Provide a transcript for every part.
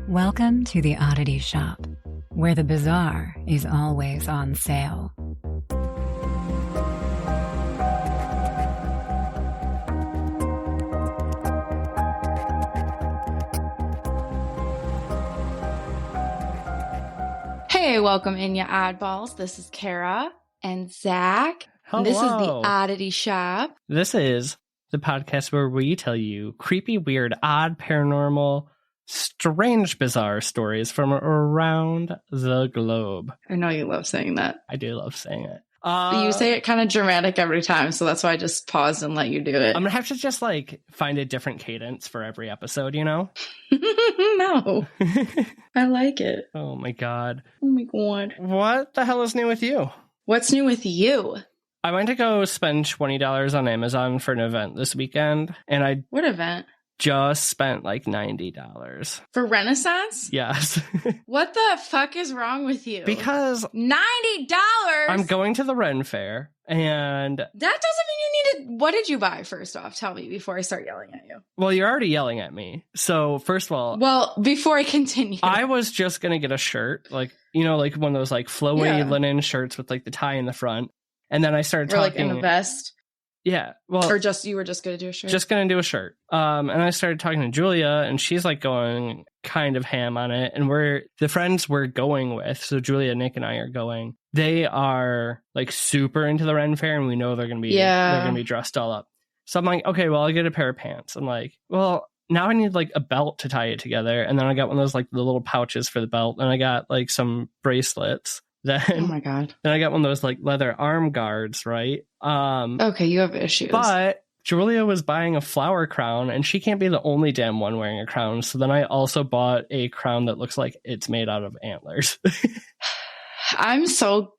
Welcome to the Oddity Shop, where the bizarre is always on sale. Hey, welcome in, ya oddballs. This is Kara and Zach. Hello. This is the Oddity Shop. This is the podcast where we tell you creepy, weird, odd, paranormal, strange, bizarre stories from around the globe. I know you love saying that. I do love saying it. You say it kind of dramatic every time, so that's why I just paused and let you do it. I'm gonna have to just find a different cadence for every episode, you know? No. I like it. Oh my god. Oh my god. What the hell is new with you? What's new with you? I went to go spend $20 on Amazon for an event this weekend, and What event? just spent $90. For Renaissance? Yes. What the fuck is wrong with you? Because $90? I'm going to the Ren Fair, and That doesn't mean you need to... What did you buy, first off? Tell me before I start yelling at you. well, you're already yelling at me. So first of all, Well, before I continue. I was just going to get a shirt, one of those flowy Yeah. linen shirts with the tie in the front. And then I started Or talking. in a vest. Yeah. Well, Or you were just going to do a shirt? just going to do a shirt. And I started talking to Julia, and she's going kind of ham on it. And the friends we're going with, so Julia, Nick, and I are going. They are super into the Ren Fair, and we know they're going to be they're going to be dressed all up. So I'm like, okay, well, I'll get a pair of pants. I'm like, well, now I need a belt to tie it together. And then I got one of those the little pouches for the belt, and I got some bracelets. Then, oh my god! Then I got one of those leather arm guards, right? Okay, you have issues. But Julia was buying a flower crown, and she can't be the only damn one wearing a crown. So then I also bought a crown that looks like it's made out of antlers.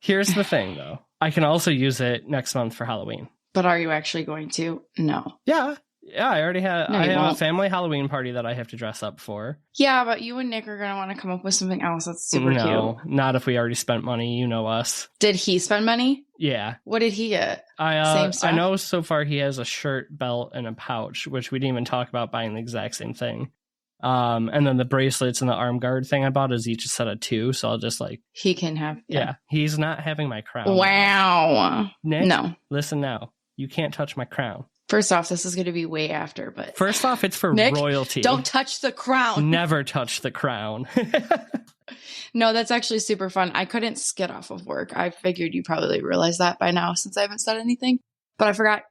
Here's the thing, though. I can also use it next month for Halloween. But are you actually going to? No. Yeah. Yeah, I already have. No, I you have won't. a family Halloween party that I have to dress up for. Yeah, but you and Nick are going to want to come up with something else that's super No, cute. not if we already spent money. You know us. Did he spend money? Yeah. What did he get? I Same stuff? know so far he has a shirt, belt, and a pouch, which we didn't even talk about buying the exact same thing. And then the bracelets and the arm guard thing I bought is each a set of 2, so I'll just He can have. yeah. He's not having my crown. Wow. Nick, No. listen now. You can't touch my crown. First off, this is going to be way after, but First off, it's for Nick, royalty. don't touch the crown. Never touch the crown. No, that's actually super fun. I couldn't get off of work. I figured you probably realized that by now since I haven't said anything. But I forgot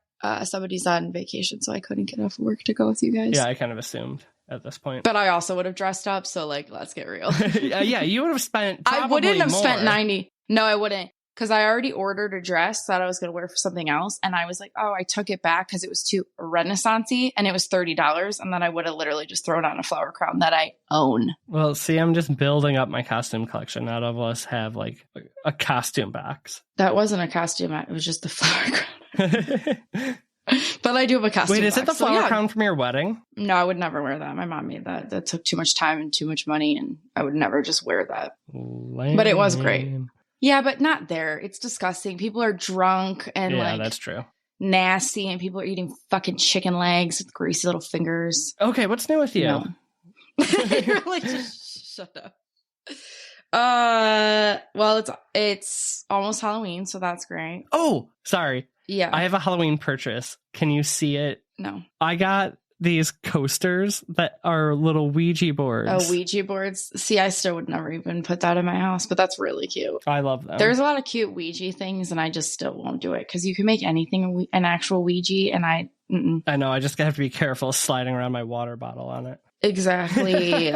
somebody's on vacation, so I couldn't get off of work to go with you guys. Yeah, I kind of assumed at this point. But I also would have dressed up, so let's get real. Yeah, you would have spent probably I wouldn't have more. spent 90. No, I wouldn't. Because I already ordered a dress that I was going to wear for something else. And I was like, oh, I took it back because it was too Renaissance-y and it was $30. And then I would have literally just thrown on a flower crown that I own. Well, see, I'm just building up my costume collection. None of us have a costume box. That wasn't a costume. It was just the flower crown. But I do have a costume Wait, is it the box, so flower yeah. crown from your wedding? No, I would never wear that. My mom made that. That took too much time and too much money. And I would never just wear that. Lame. But it was great. Yeah, but not there. It's disgusting. People are drunk and Yeah, that's true. nasty, and people are eating fucking chicken legs with greasy little fingers. Okay, what's new with you? No. You're just shut up. Well, it's almost Halloween, so that's great. Oh, sorry. Yeah. I have a Halloween purchase. Can you see it? No. I got these coasters that are little Ouija boards. Oh, Ouija boards. See, I still would never even put that in my house, but that's really cute. I love them. There's a lot of cute Ouija things, and I just still won't do it because you can make anything an actual Ouija, and I know. I just have to be careful sliding around my water bottle on it. Exactly.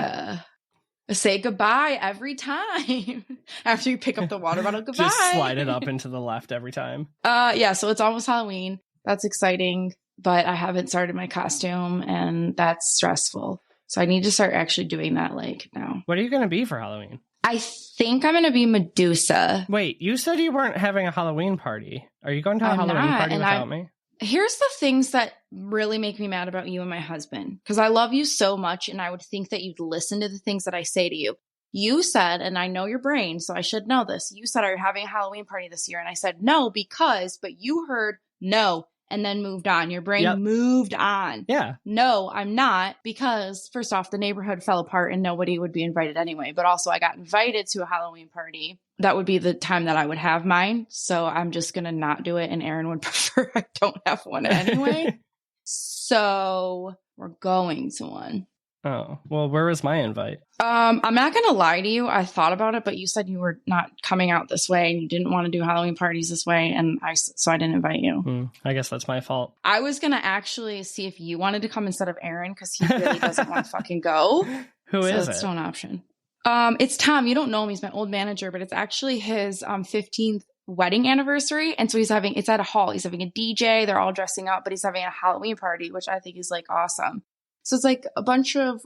Say goodbye every time after you pick up the water bottle. Goodbye. Just slide it up into the left every time. Yeah. So it's almost Halloween. That's exciting. But I haven't started my costume, and that's stressful. So I need to start actually doing that now. What are you going to be for Halloween? I think I'm going to be Medusa. Wait, you said you weren't having a Halloween party. Are you going to a Halloween party without me? Here's the things that really make me mad about you and my husband. Because I love you so much, and I would think that you'd listen to the things that I say to you. You said, and I know your brain, so I should know this. You said, are you having a Halloween party this year? And I said, no, but you heard no. and then moved on. Your brain Yep. moved on. Yeah. No, I'm not, because first off, the neighborhood fell apart and nobody would be invited anyway. But also I got invited to a Halloween party. That would be the time that I would have mine. So I'm just going to not do it. And Aaron would prefer I don't have one anyway. So we're going to one. Oh, well, where was my invite? I'm not going to lie to you. I thought about it, but you said you were not coming out this way and you didn't want to do Halloween parties this way. And so I didn't invite you. I guess that's my fault. I was going to actually see if you wanted to come instead of Aaron, because he really doesn't want to fucking go. Who is it? It's still an option. It's Tom. You don't know him. He's my old manager, but it's actually his 15th wedding anniversary. And so it's at a hall. He's having a DJ. They're all dressing up, but he's having a Halloween party, which I think is like awesome. So it's like a bunch of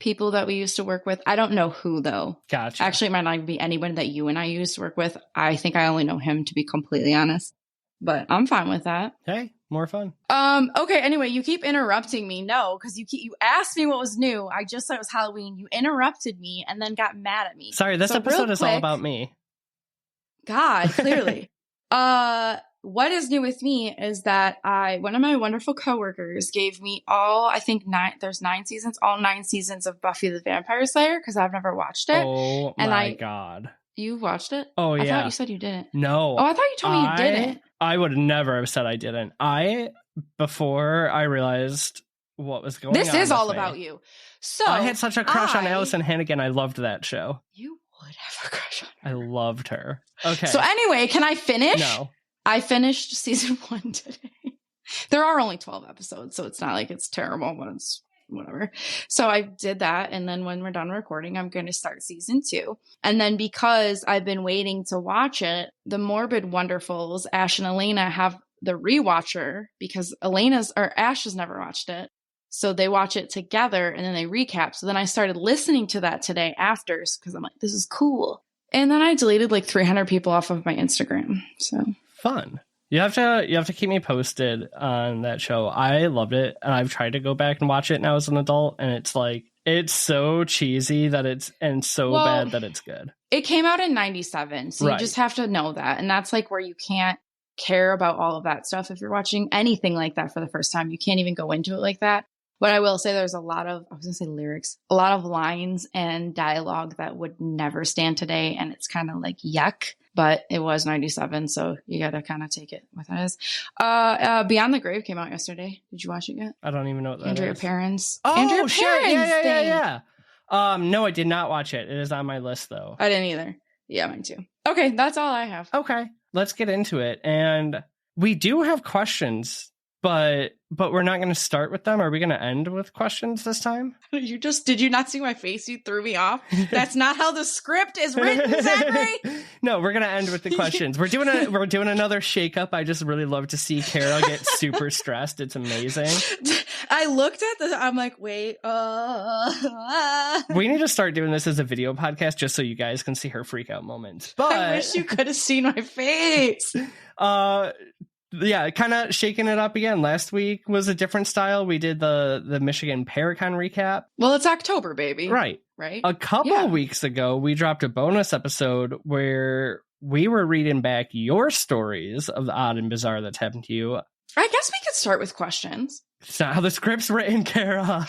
people that we used to work with. I don't know who, though. Gotcha. Actually, it might not even be anyone that you and I used to work with. I think I only know him, to be completely honest. But I'm fine with that. Hey, more fun. Okay, anyway, you keep interrupting me. No, because you asked me what was new. I just said it was Halloween. You interrupted me and then got mad at me. Sorry, this episode is all about me. God, clearly. What is new with me is that one of my wonderful coworkers gave me there's 9 seasons, all 9 seasons of Buffy the Vampire Slayer, because I've never watched it. Oh my God. You watched it? Oh, yeah. I thought you said you didn't. No. Oh, I thought you told me you didn't. I would never have said I didn't. Before I realized what was going on. This is all about you. So I had such a crush on Allison Hannigan. I loved that show. You would have a crush on her. I loved her. Okay. So anyway, can I finish? No. I finished season 1 today. There are only 12 episodes, so it's not like it's terrible, but it's whatever. So I did that. And then when we're done recording, I'm going to start season 2. And then because I've been waiting to watch it, the Morbid Wonderfuls, Ash and Elena, have the rewatcher, because Ash has never watched it. So they watch it together and then they recap. So then I started listening to that today after, because I'm like, this is cool. And then I deleted like 300 people off of my Instagram. So fun. You have to keep me posted on that show. I loved it, and I've tried to go back and watch it now as an adult, and it's like, it's so cheesy bad that it's good. It came out in 97, so you just have to know that. And that's like where you can't care about all of that stuff. If you're watching anything like that for the first time, you can't even go into it like that. But I will say there's a lot of lines and dialogue that would never stand today. And it's kind of like yuck, but it was 97. So you got to kind of take it with it is. Beyond the Grave came out yesterday. Did you watch it yet? I don't even know what that Andrea is. Perron's. Oh, Andrea sure. Perron's Yeah. No, I did not watch it. It is on my list though. I didn't either. Yeah, mine too. Okay. That's all I have. Okay. Let's get into it. And we do have questions, but we're not going to start with them. Are we going to end with questions this time? Did you not see my face? You threw me off. That's not how the script is written, Zachary. No, I'm end with the questions. We're doing another shakeup. I just really love to see Kara get super stressed. It's amazing. I looked at I'm like, wait, we need to start doing this as a video podcast just so you guys can see her freak out moments. But I wish you could have seen my face. Yeah, kind of shaking it up again. Last week was a different style. We did the Michigan Paracon recap. Well, it's October, baby. Right. A couple of weeks ago, we dropped a bonus episode where we were reading back your stories of the odd and bizarre that's happened to you. I guess we could start with questions. It's not how the script's written, Kara.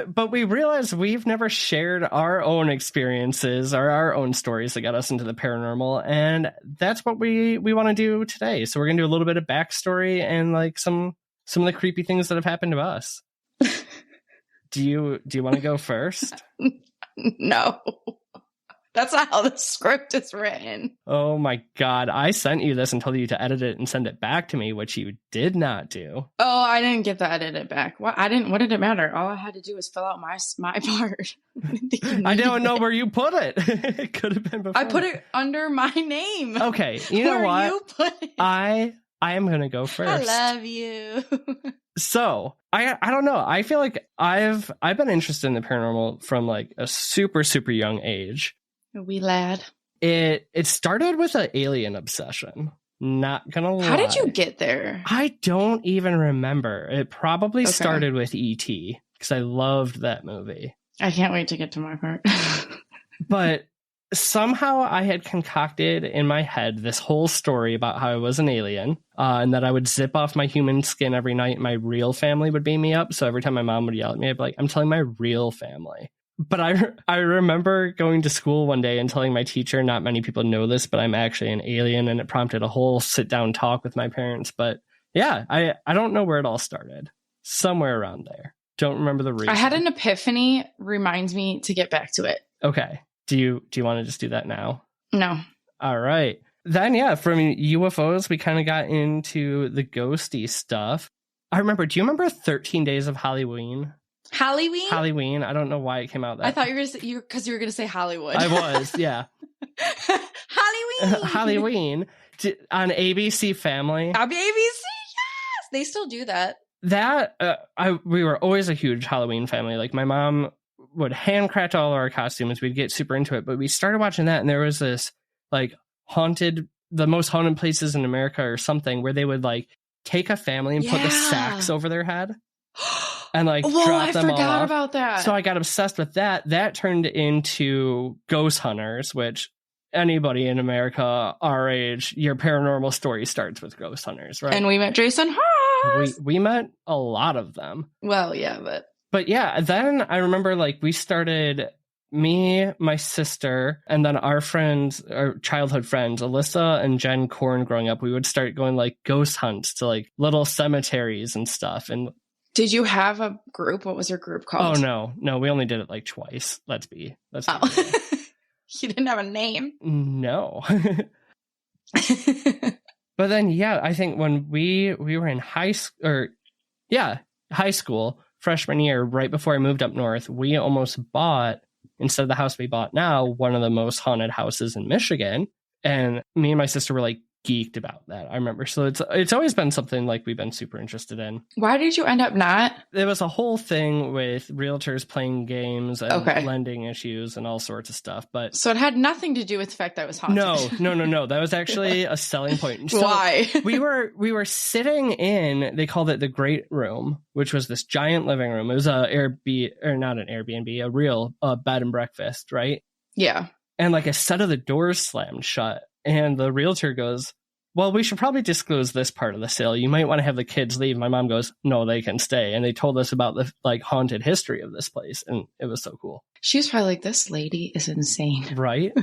But we realized we've never shared our own experiences or our own stories that got us into the paranormal, and that's what we want to do today. So we're gonna do a little bit of backstory and like some of the creepy things that have happened to us. Do you want to go first? No. That's not how the script is written. Oh my God. I sent you this and told you to edit it and send it back to me, which you did not do. Oh, I didn't get to edit it back. What did it matter? All I had to do was fill out my part. I don't know where you put it. It could have been before. I put it under my name. Okay. You know what? You put it? I am going to go first. I love you. So I don't know. I feel like I've been interested in the paranormal from like a super, super young age. A wee lad. It started with an alien obsession. Not gonna lie. How did you get there? I don't even remember. It probably started with E.T. because I loved that movie. I can't wait to get to my part. But somehow I had concocted in my head this whole story about how I was an alien, and that I would zip off my human skin every night and my real family would beam me up. So every time my mom would yell at me, I'd be like, I'm telling my real family. But I remember going to school one day and telling my teacher, not many people know this, but I'm actually an alien, and it prompted a whole sit down talk with my parents. But yeah, I don't know where it all started. Somewhere around there. Don't remember the reason. I had an epiphany. Reminds me to get back to it. Okay. Do you want to just do that now? No. All right. Then, yeah, from UFOs, we kind of got into the ghosty stuff. Do you remember 13 Days of Halloween? Halloween. I don't know why it came out that. I thought you were going to say Hollywood. I was, yeah. Halloween on ABC Family. ABC, yes, they still do that. We were always a huge Halloween family. Like my mom would all our costumes. We'd get super into it, but we started watching that, and there was this like the most haunted places in America or something, where they would like take a family and put the sacks over their head. And like drop them all off. I forgot about that. So I got obsessed with that. That turned into Ghost Hunters, which anybody in America our age, your paranormal story starts with Ghost Hunters, right? And we met Jason Haas. We met a lot of them. Well, yeah, but yeah, then I remember like we started, me, my sister, and then our friends, our childhood friends, Alyssa and Jen Korn growing up, we would start going like ghost hunts to like little cemeteries and stuff. And did you have a group? What was your group called? Oh, no, we only did it like twice. Let's be You didn't have a name? No. But then, yeah, I think when we were in high school, freshman year, right before I moved up north, we almost bought, instead of the house we bought now, one of the most haunted houses in Michigan. And me and my sister were like geeked about that, I remember. So it's always been something like we've been super interested in. Why did you end up not? There was a whole thing with realtors playing games and lending issues and all sorts of stuff. But so it had nothing to do with the fact that it was haunted. No. That was actually a selling point. So why? we were sitting in, they called it the Great Room, which was this giant living room. It was not an Airbnb, a real bed and breakfast, right? Yeah. And like a set of the doors slammed shut. And the realtor goes, well, we should probably disclose this part of the sale. You might want to have the kids leave. My mom goes, no, they can stay. And they told us about the like haunted history of this place. And it was so cool. She was probably like, this lady is insane. Right.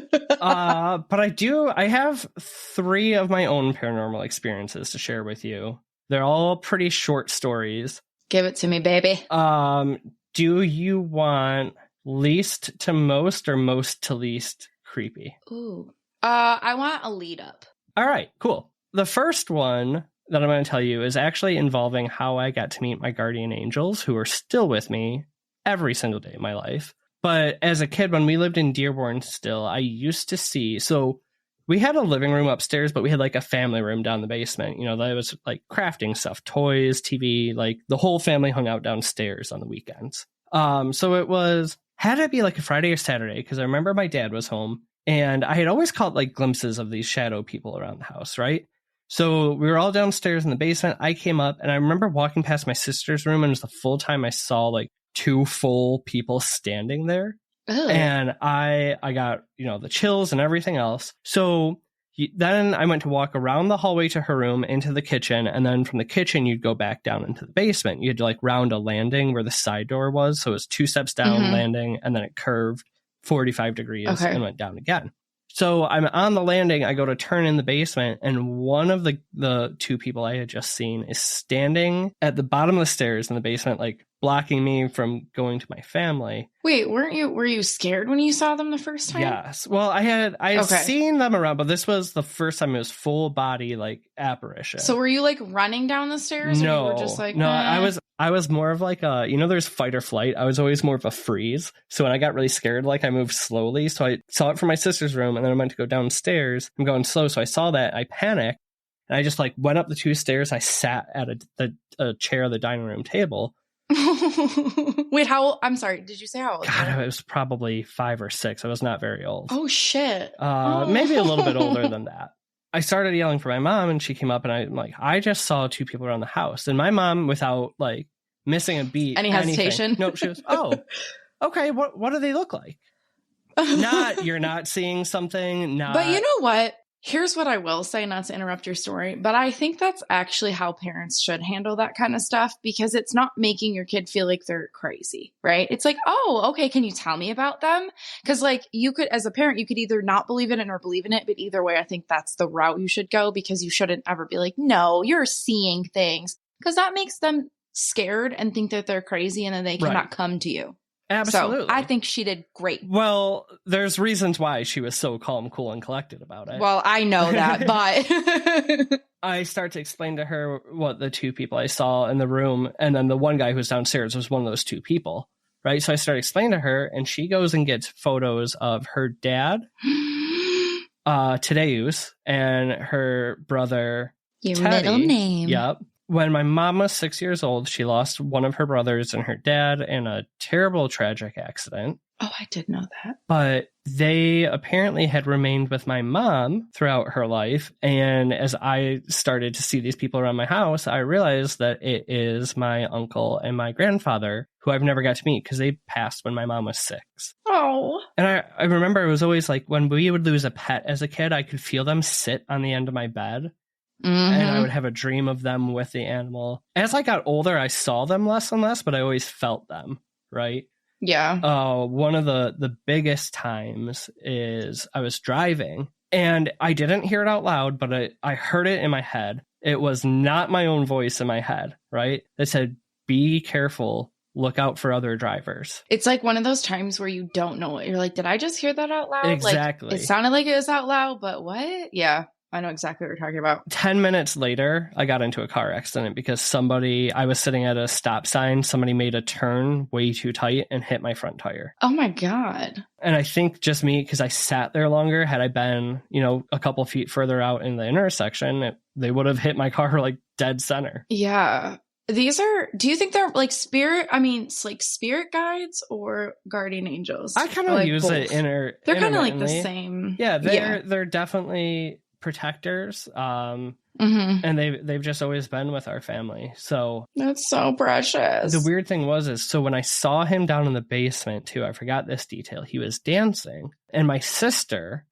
But I have 3 of my own paranormal experiences to share with you. They're all pretty short stories. Give it to me, baby. Do you want least to most or most to least creepy? Ooh. I want a lead up. All right, cool. The first one that I'm going to tell you is actually involving how I got to meet my guardian angels, who are still with me every single day of my life. But as a kid, when we lived in Dearborn still, I used to see, so we had a living room upstairs, but we had like a family room down the basement. You know, that was like crafting stuff, toys, TV, like the whole family hung out downstairs on the weekends. So it had to be like a Friday or Saturday, because I remember my dad was home. And I had always caught like glimpses of these shadow people around the house, right? So we were all downstairs in the basement. I came up and I remember walking past my sister's room, and it was the full time I saw like 2 full people standing there. Ugh. And I got, the chills and everything else. So then I went to walk around the hallway to her room into the kitchen. And then from the kitchen, you'd go back down into the basement. You had to like round a landing where the side door was. So it was 2 steps down, landing, and then it curved 45 degrees and went down again. So I'm on the landing. I go to turn in the basement, and one of the 2 people I had just seen is standing at the bottom of the stairs in the basement, like blocking me from going to my family. Wait, were you scared when you saw them the first time? Yes. Well, I had seen them around, but this was the first time it was full body like apparition. So were you like running down the stairs? No, or you were just like, no, I was more of like there's fight or flight. I was always more of a freeze. So when I got really scared, like I moved slowly. So I saw it from my sister's room, and then I went to go downstairs. I'm going slow. So I saw that. I panicked, and I just like went up the 2 stairs. I sat at a chair of the dining room table. Wait, how old? I'm sorry. Did you say how old? God, I was probably 5 or 6. I was not very old. Oh, shit. Maybe a little bit older than that. I started yelling for my mom, and she came up, and I'm like, I just saw 2 people around the house. And my mom, without like missing a beat. Any hesitation? No, she was, oh, okay. What do they look like? Not you're not seeing something, not. But you know what? Here's what I will say, not to interrupt your story, but I think that's actually how parents should handle that kind of stuff, because it's not making your kid feel like they're crazy, right? It's like, oh, okay, can you tell me about them? Because like you could, as a parent, you could either not believe in it or believe in it, but either way, I think that's the route you should go, because you shouldn't ever be like, no, you're seeing things, because that makes them scared and think that they're crazy and then they cannot come to you. Absolutely. So I think she did great. Well, there's reasons why she was so calm, cool, and collected about it. Well, I know that, but I start to explain to her what the two people I saw in the room, and then the one guy who's downstairs was one of those two people, right? So I start explaining to her, and she goes and gets photos of her dad, Tadeus, and her brother, your Teddy. middle name. Yep. When my mom was 6 years old, she lost one of her brothers and her dad in a terrible, tragic accident. Oh, I did know that. But they apparently had remained with my mom throughout her life. And as I started to see these people around my house, I realized that it is my uncle and my grandfather, who I've never got to meet because they passed when my mom was 6. Oh. And I remember it was always like when we would lose a pet as a kid, I could feel them sit on the end of my bed. And I would have a dream of them with the animal. As I got older, I saw them less and less, but I always felt them, right? Yeah. One of the biggest times is I was driving, and I didn't hear it out loud, but I heard it in my head. It was not my own voice in my head, right? It said, be careful, look out for other drivers. It's like one of those times where you don't know it. You're like, did I just hear that out loud? Exactly. Like, it sounded like it was out loud, but what? Yeah. I know exactly what you're talking about. 10 minutes later, I got into a car accident because I was sitting at a stop sign. Somebody made a turn way too tight and hit my front tire. Oh my God. And I think just me, because I sat there longer, had I been, a couple feet further out in the intersection, they would have hit my car like dead center. Yeah. Do you think they're like spirit guides or guardian angels? I kind of like use both? it They're kind of like the same. Yeah, they're definitely protectors, and they've just always been with our family. So that's so precious. The weird thing was so when I saw him down in the basement too, I forgot this detail, he was dancing, and my sister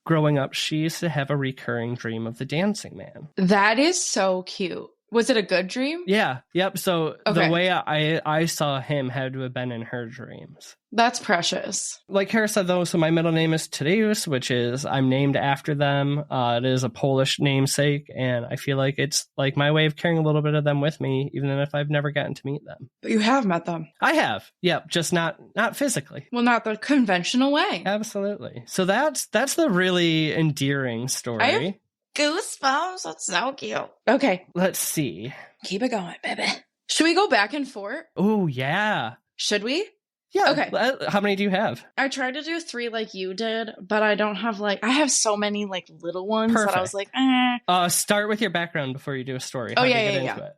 growing up, she used to have a recurring dream of the dancing man. That is so cute. Was it a good dream? Yeah. Yep. So the way I saw him had to have been in her dreams. That's precious. Like Kara said, though, so my middle name is Tadeusz, which is I'm named after them. It is a Polish namesake, and I feel like it's like my way of carrying a little bit of them with me, even if I've never gotten to meet them. But you have met them. I have. Yep. Just not physically. Well, not the conventional way. Absolutely. So that's the really endearing story. I have goosebumps. That's so cute. Okay. Let's see. Keep it going, baby. Should we go back and forth? Oh, yeah. Should we? Yeah. Okay. How many do you have? I tried to do 3 like you did, but I don't have I have so many little ones Perfect. that I was like, eh. Start with your background before you do a story. Oh, yeah.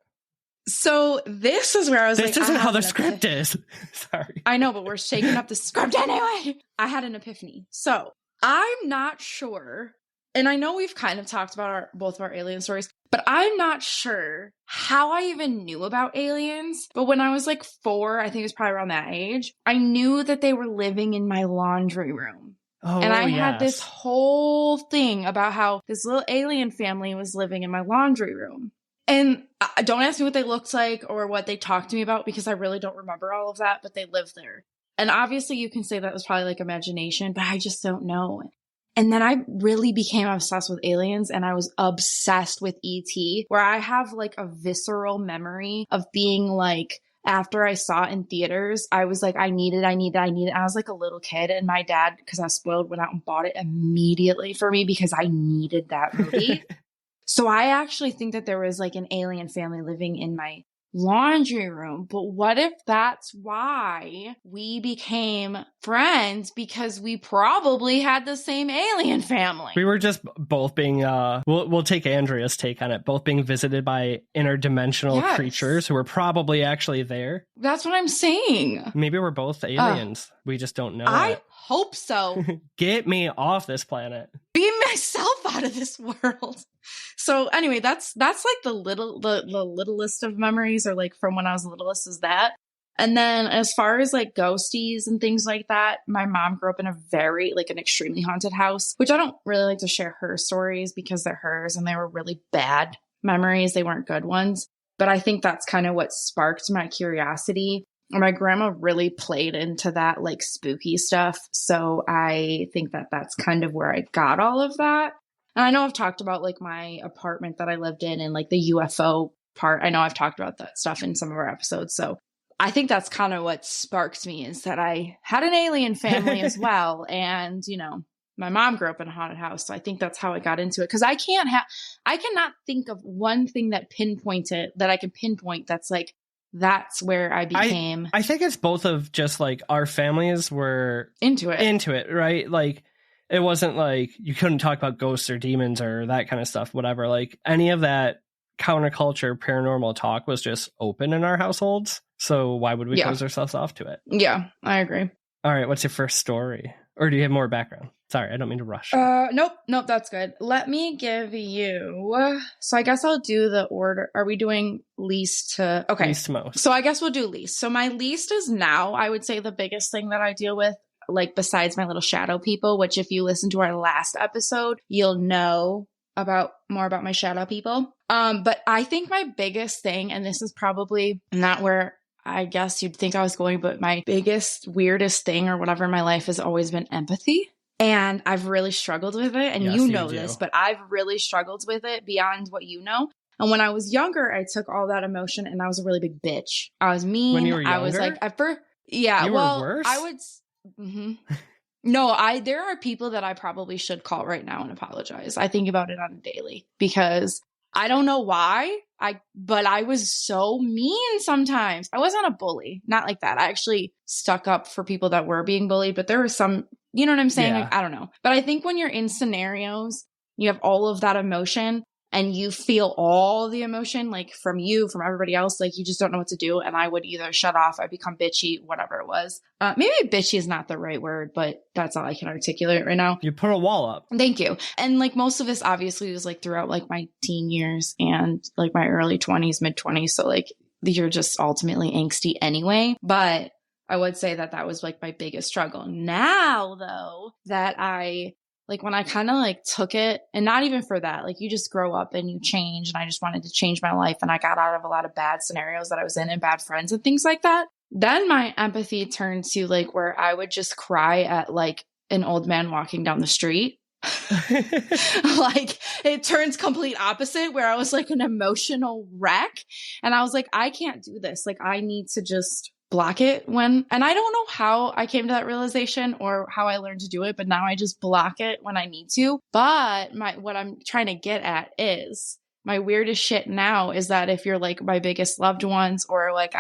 So this is where I was this isn't how the script is. Sorry. I know, but we're shaking up the script anyway. I had an epiphany. So I'm not sure, and I know we've kind of talked about both of our alien stories, but I'm not sure how I even knew about aliens. But when I was 4, I think it was probably around that age, I knew that they were living in my laundry room. Oh, and I had this whole thing about how this little alien family was living in my laundry room. And don't ask me what they looked like or what they talked to me about, because I really don't remember all of that, but they lived there. And obviously you can say that was probably imagination, but I just don't know. And then I really became obsessed with aliens, and I was obsessed with ET, where I have a visceral memory of being after I saw it in theaters, I was I need it. I was a little kid, and my dad, because I was spoiled, went out and bought it immediately for me because I needed that movie. So I actually think that there was an alien family living in my laundry room. But what if that's why we became friends? Because we probably had the same alien family. We were just both being we'll take Andrea's take on it, both being visited by interdimensional creatures who were probably actually there. That's what I'm saying. Maybe we're both aliens. We just don't know. I hope so. Get me off this planet. Beam myself out of this world. So anyway, that's the littlest of memories, or from when I was littlest, is that. And then as far as like ghosties and things like that, my mom grew up in a very like an extremely haunted house, which I don't really like to share her stories because they're hers and they were really bad memories. They weren't good ones. But I think that's kind of what sparked my curiosity. My grandma really played into that like spooky stuff. So I think that that's kind of where I got all of that. And I know I've talked about like my apartment that I lived in and like the UFO part. I know I've talked about that stuff in some of our episodes. So I think that's kind of what sparked me, is that I had an alien family as well. And, you know, my mom grew up in a haunted house. So I think that's how I got into it. Because I cannot think of one thing that I can pinpoint that's like, that's where I became. I think it's both of just like our families were into it, right? Like it wasn't like you couldn't talk about ghosts or demons or that kind of stuff, whatever. Like any of that counterculture paranormal talk was just open in our households. So why would we close ourselves off to it? Yeah, I agree. All right, what's your first story? Or do you have more background? Sorry, I don't mean to rush. Nope, that's good. Let me give you. So I guess I'll do the order. Are we doing least to? Okay. Least to most. So I guess we'll do least. So my least is now, I would say, the biggest thing that I deal with, like besides my little shadow people, which if you listen to our last episode, you'll know more about my shadow people. But I think my biggest thing, and this is probably not where I guess you'd think I was going, but my biggest, weirdest thing or whatever in my life has always been empathy. And I've really struggled with it. And yes, you know this, but I've really struggled with it beyond what you know. And when I was younger, I took all that emotion and I was a really big bitch. I was mean. When you were younger? I was like, at first, yeah. You well, were worse? I would. Mm-hmm. No, there are people that I probably should call right now and apologize. I think about it on a daily because I don't know why. But I was so mean sometimes. I wasn't a bully, not like that. I actually stuck up for people that were being bullied, but there were some, you know what I'm saying? Yeah. Like, I don't know. But I think when you're in scenarios, you have all of that emotion and you feel all the emotion, like from everybody else, like you just don't know what to do. And I would either shut off, I become bitchy, whatever it was. Maybe bitchy is not the right word, but that's all I can articulate right now. You put a wall up. Thank you. And like most of this obviously was like throughout like my teen years and like my early 20s, mid 20s. So like you're just ultimately angsty anyway. But I would say that was like my biggest struggle. Now though, that like when I kind of like took it, and not even for that, like you just grow up and you change, and I just wanted to change my life, and I got out of a lot of bad scenarios that I was in and bad friends and things like that. Then my empathy turned to like where I would just cry at like an old man walking down the street. Like it turns complete opposite where I was like an emotional wreck. And I was like, I can't do this. Like I need to just block it and I don't know how I came to that realization or how I learned to do it, but now I just block it when I need to. But what I'm trying to get at is my weirdest shit now is that if you're like my biggest loved ones or like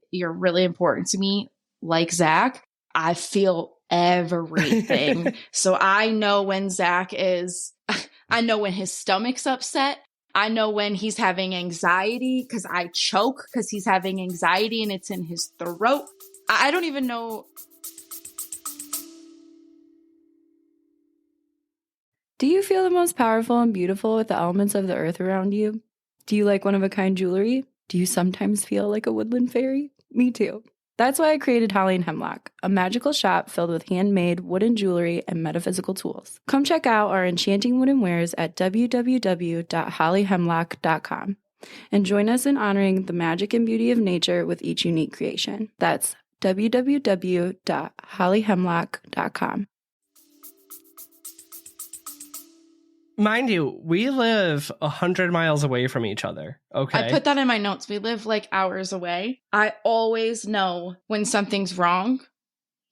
you're really important to me, like Zach, I feel everything. So I know when I know when his stomach's upset. I know when he's having anxiety because I choke because he's having anxiety and it's in his throat. I don't even know. Do you feel the most powerful and beautiful with the elements of the earth around you? Do you like one-of-a-kind jewelry? Do you sometimes feel like a woodland fairy? Me too. That's why I created Holly and Hemlock, a magical shop filled with handmade wooden jewelry and metaphysical tools. Come check out our enchanting wooden wares at www.hollyhemlock.com and join us in honoring the magic and beauty of nature with each unique creation. That's www.hollyhemlock.com. Mind you, we live 100 miles away from each other. Okay. I put that in my notes. We live like hours away. I always know when something's wrong.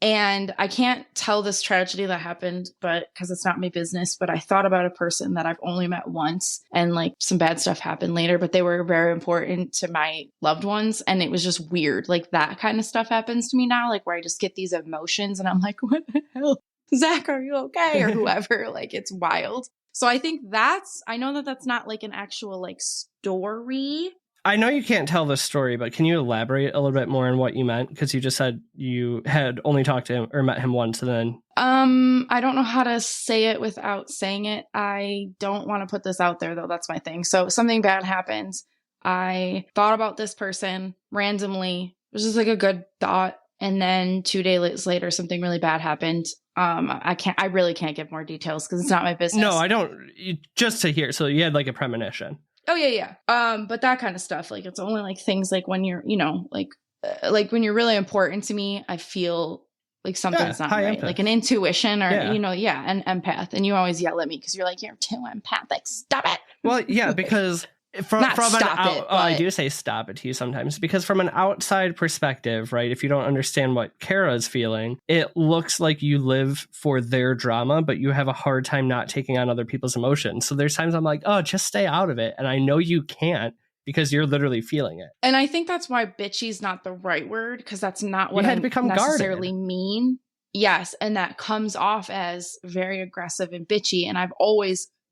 And I can't tell this tragedy that happened, but because it's not my business, but I thought about a person that I've only met once and like some bad stuff happened later, but they were very important to my loved ones. And it was just weird. Like that kind of stuff happens to me now, like where I just get these emotions and I'm like, what the hell? Zach, are you okay? Or whoever, like it's wild. So I think I know that that's not like an actual like story. I know you can't tell this story, but can you elaborate a little bit more on what you meant? Because you just said you had only talked to him or met him once and then. I don't know how to say it without saying it. I don't want to put this out there though. That's my thing. So something bad happens. I thought about this person randomly was just like a good thought. And then 2 days later, something really bad happened. I really can't give more details because it's not my business. No, I don't. Just to hear. So you had like a premonition. Oh yeah. But that kind of stuff, like it's only like things like when you're, like when you're really important to me, I feel like something's not right. Empath. Like an intuition or, an empath. And you always yell at me because you're like, you're too empathic. Stop it. Well, yeah, because I do say stop it to you sometimes because from an outside perspective, right? If you don't understand what Kara is feeling, it looks like you live for their drama, but you have a hard time not taking on other people's emotions. So there's times I'm like, oh, just stay out of it. And I know you can't because you're literally feeling it. And I think that's why bitchy is not the right word because that's not what I necessarily mean. Yes. And that comes off as very aggressive and bitchy. And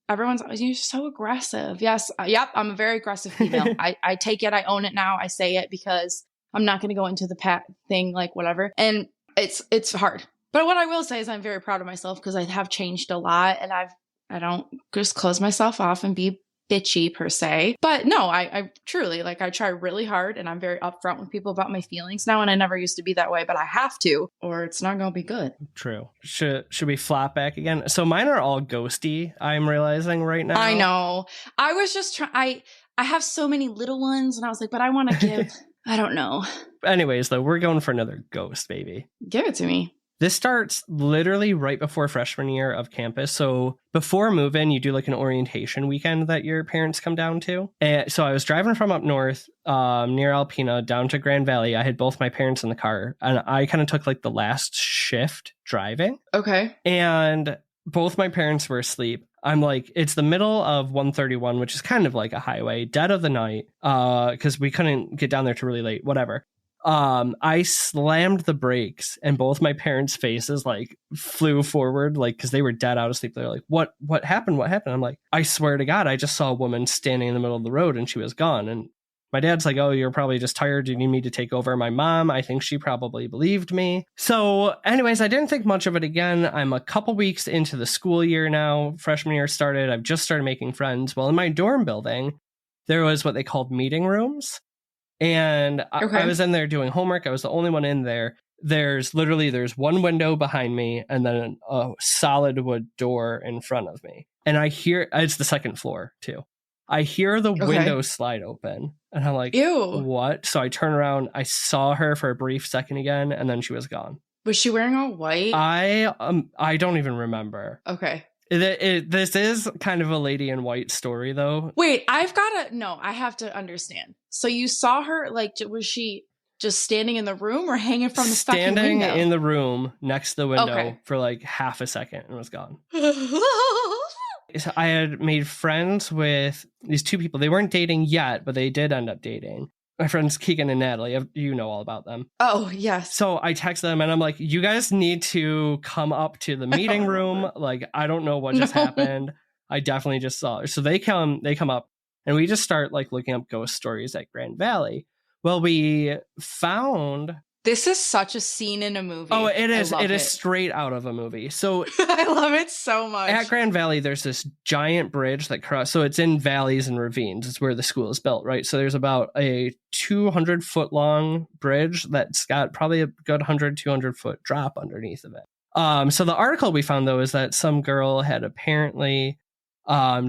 everyone's always, you're so aggressive. Yes. Yep. I'm a very aggressive female. I take it. I own it now. I say it because I'm not going to go into the thing, like whatever. And it's hard. But what I will say is I'm very proud of myself because I have changed a lot and I don't just close myself off and be bitchy per se. But no, I truly, like, I try really hard and I'm very upfront with people about my feelings now. And I never used to be that way, but I have to or it's not going to be good. True. Should we flop back again? So mine are all ghosty, I'm realizing right now. I know. I was just trying. I have so many little ones and I was like, but I want to give, I don't know. Anyways, though, we're going for another ghost, baby. Give it to me. This starts literally right before freshman year of campus. So before move-in, you do like an orientation weekend that your parents come down to. And so I was driving from up north near Alpena down to Grand Valley. I had both my parents in the car and I kind of took like the last shift driving. Okay. And both my parents were asleep. I'm like, it's the middle of 131, which is kind of like a highway, dead of the night, because we couldn't get down there till really late, whatever. I slammed the brakes and both my parents' faces like flew forward, like, because they were dead out of sleep. They're like, what happened? What happened? I'm like, I swear to God, I just saw a woman standing in the middle of the road and she was gone. And my dad's like, oh, you're probably just tired. Do you need me to take over? My mom, I think she probably believed me. So anyways, I didn't think much of it again. I'm a couple weeks into the school year now. Freshman year started. I've just started making friends. Well, in my dorm building, there was what they called meeting rooms. And I was in there doing homework. I was the only one in there. There's one window behind me and then a solid wood door in front of me. And I hear, it's the second floor too. I hear the window slide open and I'm like, ew, what? So I turn around. I saw her for a brief second again and then she was gone. Was she wearing all white? I don't even remember. Okay. This is kind of a lady in white story, though. Wait, I have to understand. So you saw her, like, was she just standing in the room or hanging from the fucking window? Standing in the room next to the window for like half a second and was gone. I had made friends with these two people. They weren't dating yet, but they did end up dating. My friends Keegan and Natalie, you know all about them. Oh, yes. So I text them and I'm like, you guys need to come up to the meeting room. Like, I don't know what just happened. I definitely just saw her. So they come up and we just start like looking up ghost stories at Grand Valley. Well, we found... This is such a scene in a movie. Oh, it is. It is straight out of a movie. So I love it so much. At Grand Valley, there's this giant bridge that crosses. So it's in valleys and ravines. It's where the school is built, right? So there's about a 200-foot long bridge that's got probably a good 100, 200-foot drop underneath of it. So the article we found, though, is that some girl had apparently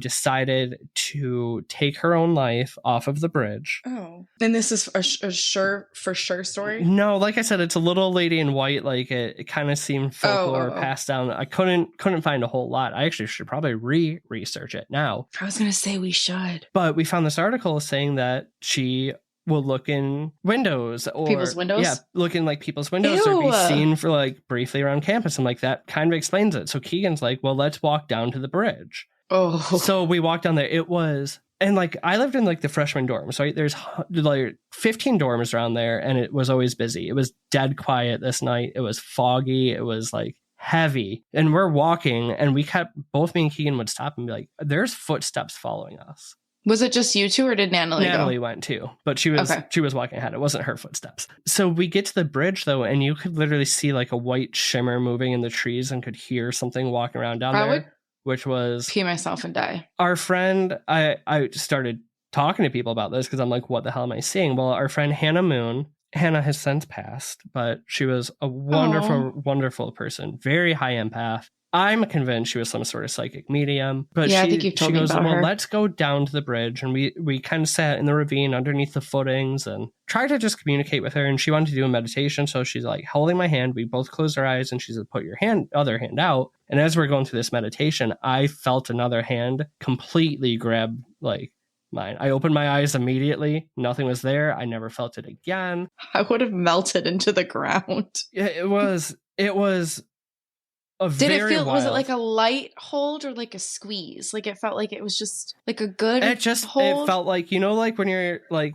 decided to take her own life off of the bridge. Oh. And this is a sure story? No, like I said, it's a little lady in white. Like it kind of seemed folklore passed down. I couldn't find a whole lot. I actually should probably research it now. I was going to say we should. But we found this article saying that she will look in windows or people's windows. Yeah, look in like people's windows. Ew. Or be seen for like briefly around campus. And like that kind of explains it. So Keegan's like, well, let's walk down to the bridge. Oh, so we walked down there. It was, and like I lived in like the freshman dorms, right? There's like 15 dorms around there, and it was always busy. It was dead quiet this night. It was foggy. It was like heavy, and we're walking, and we kept both me and Keegan would stop and be like, "There's footsteps following us." Was it just you two, or did Natalie go? Went too, but she was walking ahead. It wasn't her footsteps. So we get to the bridge though, and you could literally see like a white shimmer moving in the trees, and could hear something walking around down there. Which was pee myself and die. Our friend, I started talking to people about this because I'm like, what the hell am I seeing? Well, our friend Hannah Moon, Hannah has since passed, but she was a wonderful, wonderful person. Very high empath. I'm convinced she was some sort of psychic medium. But I think you've told me about her. Let's go down to the bridge. And we kind of sat in the ravine underneath the footings and tried to just communicate with her. And she wanted to do a meditation. So she's like holding my hand. We both closed our eyes and she said, put your other hand out. And as we're going through this meditation, I felt another hand completely grab like mine. I opened my eyes immediately. Nothing was there. I never felt it again. I would have melted into the ground. It was Did it feel, wild. was it like a light hold or like a squeeze? Like it felt like it was just like a good It hold? felt like, like when you're like,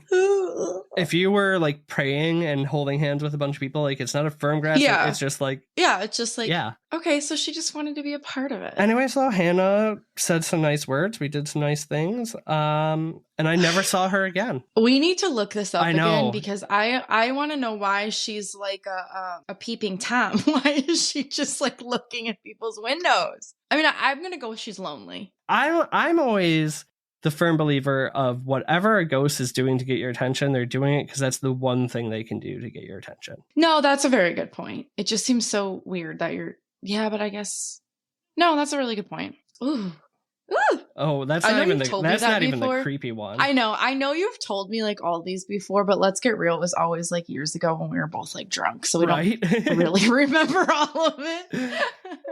if you were like praying and holding hands with a bunch of people, like it's not a firm grasp. Yeah. It's just like. Yeah, it's just like, yeah. Okay, so she just wanted to be a part of it. Anyway, so Hannah said some nice words. We did some nice things. And I never saw her again. We need to look this up again because I want to know why she's like a peeping Tom. Why is she just like looking at people's windows? I mean, I'm going to go with she's lonely. I'm always the firm believer of whatever a ghost is doing to get your attention, they're doing it because that's the one thing they can do to get your attention. No, that's a very good point. It just seems so weird that but I guess, no, that's a really good point. Ooh. Ooh. Oh, that's not even the creepy one. I know you've told me like all these before, but let's get real. It was always like years ago when we were both like drunk. So we don't really remember all of it.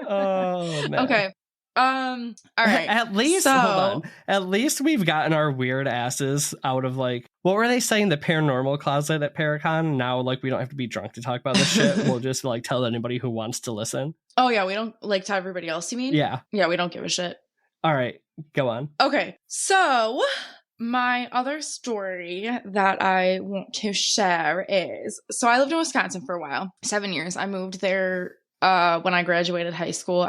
Oh, man. Okay. All right. Hold on. At least we've gotten our weird asses out of like, what were they saying? The paranormal closet at Paracon. Now, like, we don't have to be drunk to talk about this shit. We'll just like tell anybody who wants to listen. Oh yeah. We don't like tell everybody else, you mean? Yeah. Yeah. We don't give a shit. All right. Go on. Okay. So my other story that I want to share is, so I lived in Wisconsin for a while, 7 years. I moved there when I graduated high school.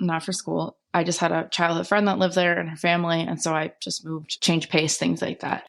Not for school. I just had a childhood friend that lived there and her family. And so I just moved, change pace, things like that.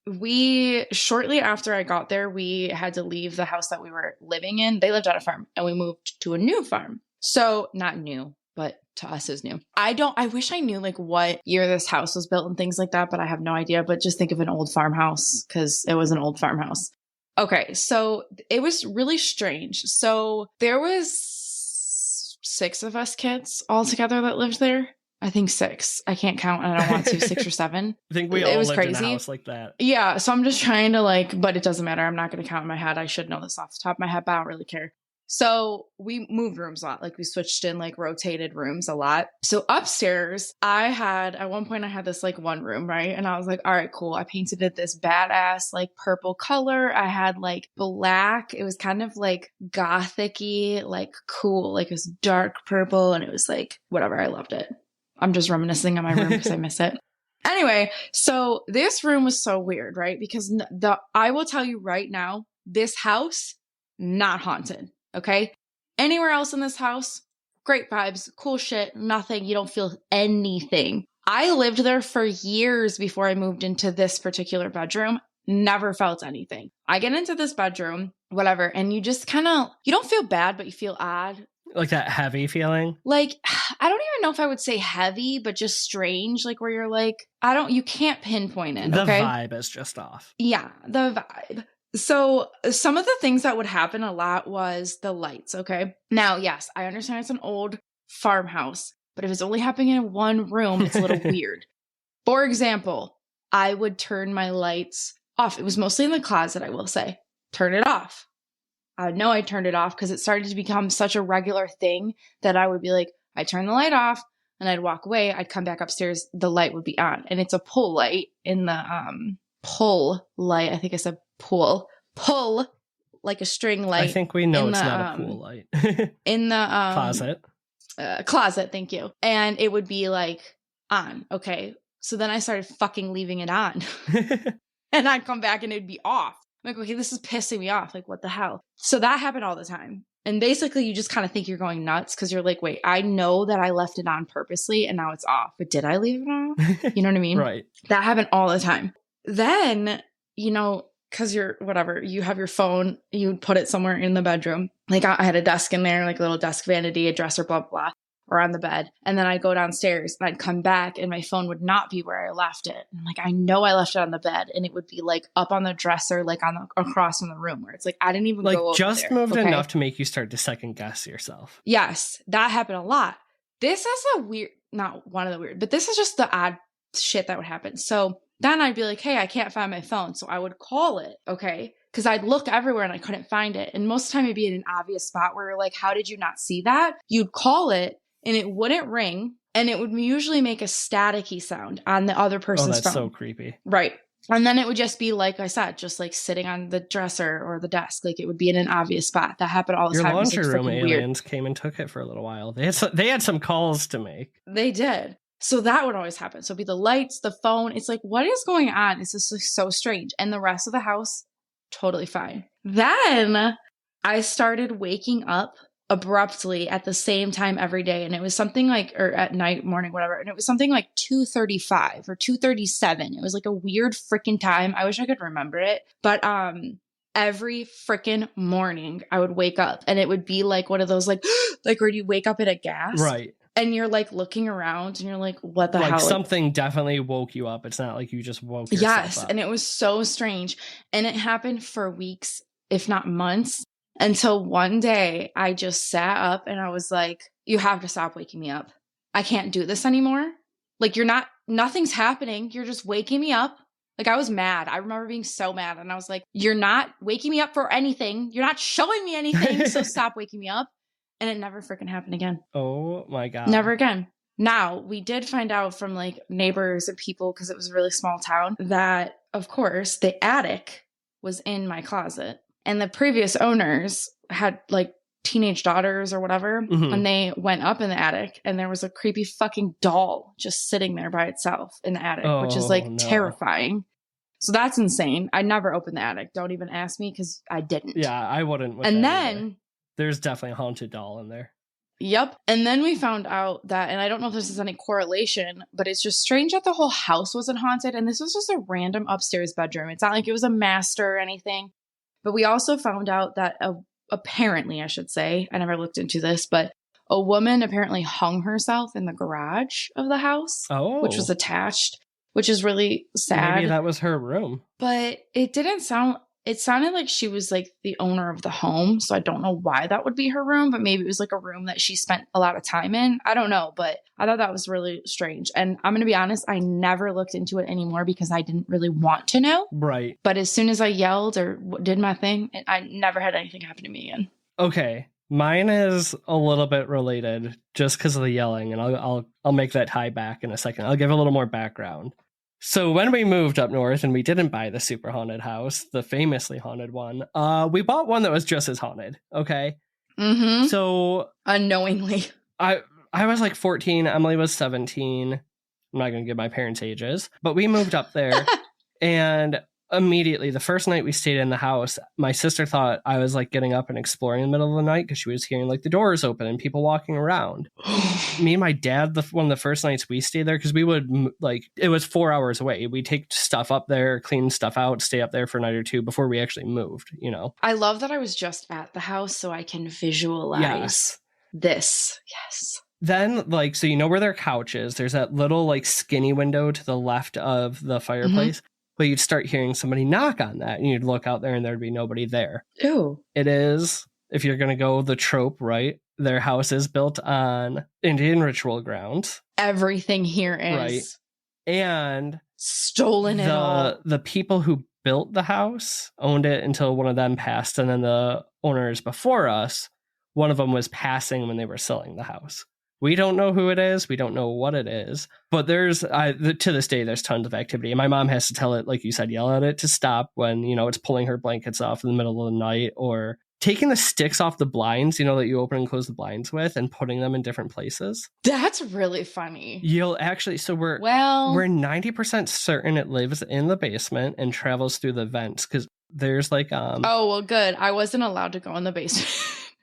Shortly after I got there, we had to leave the house that we were living in. They lived on a farm and we moved to a new farm. So not new, but to us is new. I wish I knew like what year this house was built and things like that, but I have no idea. But just think of an old farmhouse because it was an old farmhouse. Okay. So it was really strange. So there was 6 of us kids all together that lived there. I think 6. I can't count and I don't want to. 6 or 7. I think we all lived in a house like that. Yeah. So I'm just trying to but it doesn't matter. I'm not going to count in my head. I should know this off the top of my head, but I don't really care. So we moved rooms a lot. Like we switched in rotated rooms a lot. So upstairs, at one point I had this one room, right? And I was like, all right, cool. I painted it this badass purple color. I had black. It was kind of gothic-y, cool, it was dark purple. And it was whatever. I loved it. I'm just reminiscing on my room because I miss it. Anyway, so this room was so weird, right? Because I will tell you right now, this house, not haunted. Okay. Anywhere else in this house, great vibes, cool shit, nothing. You don't feel anything. I lived there for years before I moved into this particular bedroom. Never felt anything. I get into this bedroom, whatever, and you just you don't feel bad, but you feel odd. Like that heavy feeling? I don't even know if I would say heavy, but just strange. Where you're you can't pinpoint it. The okay? vibe is just off. Yeah, the vibe. So some of the things that would happen a lot was the lights, okay? Now, yes, I understand it's an old farmhouse, but if it's only happening in one room, it's a little weird. For example, I would turn my lights off. It was mostly in the closet, I will say. Turn it off. I know I turned it off because it started to become such a regular thing that I would be I'd turn the light off and I'd walk away. I'd come back upstairs. The light would be on. And it's a pull light in the pull light. I think I said pull like a string light. I think we know it's not a pool light. In the closet. Thank you. And it would be on. Okay. So then I started fucking leaving it on. And I'd come back and it'd be off. I'm okay, this is pissing me off. What the hell? So that happened all the time. And basically you just kind of think you're going nuts because you're wait, I know that I left it on purposely and now it's off. But did I leave it on? You know what I mean? Right. That happened all the time. Then, because you have your phone, you put it somewhere in the bedroom. I had a desk in there, a little desk vanity, a dresser, blah, blah, blah. or on the bed. And then I'd go downstairs and I'd come back and my phone would not be where I left it. And I'm like, I know I left it on the bed, and it would be like up on the dresser, like on the across from the room, where it's like I didn't even like go over just there, moved okay? enough to make you start to second guess yourself. Yes, that happened a lot. This is a weird, not one of the weird, but this is just the odd shit that would happen. So then I'd be like, hey, I can't find my phone. So I would call it, okay? Because I'd look everywhere and I couldn't find it. And most of the time it'd be in an obvious spot where you're like, how did you not see that? You'd call it and it wouldn't ring. And it would usually make a staticky sound on the other person's phone. Oh, that's so creepy. Right. And then it would just be like I said, just like sitting on the dresser or the desk. Like it would be in an obvious spot. That happened all the Your time. laundry It was, like, room freaking aliens came and took it for a little while. They had some calls to make. They did. So that would always happen. So it'd be the lights, the phone. It's like, what is going on? It's just like so strange. And the rest of the house, totally fine. Then I started waking up abruptly at the same time every day. And it was something like, or at night, morning, whatever. And it was something like 2:35 or 2:37. It was like a weird freaking time. I wish I could remember it. But every freaking morning I would wake up and it would be like one of those like where you wake up at a gasp. Right. And you're like looking around and you're like, what the hell? Like something definitely woke you up. It's not like you just woke yourself up. Yes. And it was so strange. And it happened for weeks, if not months, until one day I just sat up and I was like, you have to stop waking me up. I can't do this anymore. Like nothing's happening. You're just waking me up. Like I was mad. I remember being so mad. And I was like, you're not waking me up for anything. You're not showing me anything. So stop waking me up. And it never freaking happened again. Oh my God. Never again. Now, we did find out from like neighbors and people, because it was a really small town, that of course the attic was in my closet. And the previous owners had like teenage daughters or whatever. Mhm. And they went up in the attic and there was a creepy fucking doll just sitting there by itself in the attic, which is like Oh, no. terrifying. So that's insane. I never opened the attic. Don't even ask me because I didn't. Yeah, I wouldn't. With And that either. then... There's definitely a haunted doll in there. Yep. And then we found out that, and I don't know if this is any correlation, but it's just strange that the whole house wasn't haunted. And this was just a random upstairs bedroom. It's not like it was a master or anything. But we also found out that apparently, I should say, I never looked into this, but a woman apparently hung herself in the garage of the house, which was attached, which is really sad. Maybe that was her room. But it didn't sound... It sounded like she was like the owner of the home. So I don't know why that would be her room, but maybe it was like a room that she spent a lot of time in. I don't know, but I thought that was really strange. And I'm going to be honest, I never looked into it anymore because I didn't really want to know. Right. But as soon as I yelled or did my thing, I never had anything happen to me again. Okay. Mine is a little bit related just because of the yelling, and I'll make that tie back in a second. I'll give a little more background. So when we moved up north and we didn't buy the super haunted house, the famously haunted one, we bought one that was just as haunted. Okay. Mm-hmm. So unknowingly, I was like 14. Emily was 17. I'm not going to give my parents' ages, but we moved up there and immediately the first night we stayed in the house, my sister thought I was like getting up and exploring in the middle of the night because she was hearing like the doors open and people walking around. Me and my dad, one of the first nights we stayed there, because we would like, it was 4 hours away. We'd take stuff up there, clean stuff out, stay up there for a night or two before we actually moved, you know. I love that I was just at the house so I can visualize this. Yes. Then, like, so you know where their couch is. There's that little like skinny window to the left of the fireplace. Mm-hmm. But you'd start hearing somebody knock on that and you'd look out there and there'd be nobody there. Ew. It is, if you're going to go the trope, right? Their house is built on Indian ritual grounds. Everything here is. Right. And stolen it all. The people who built the house owned it until one of them passed. And then the owners before us, one of them was passing when they were selling the house. We don't know who it is. We don't know what it is. But there's, to this day, there's tons of activity. And my mom has to tell it, like you said, yell at it to stop when, you know, it's pulling her blankets off in the middle of the night, or taking the sticks off the blinds, you know, that you open and close the blinds with, and putting them in different places. That's really funny. You'll actually, so we're 90% certain it lives in the basement and travels through the vents, because there's like... oh, well, good. I wasn't allowed to go in the basement.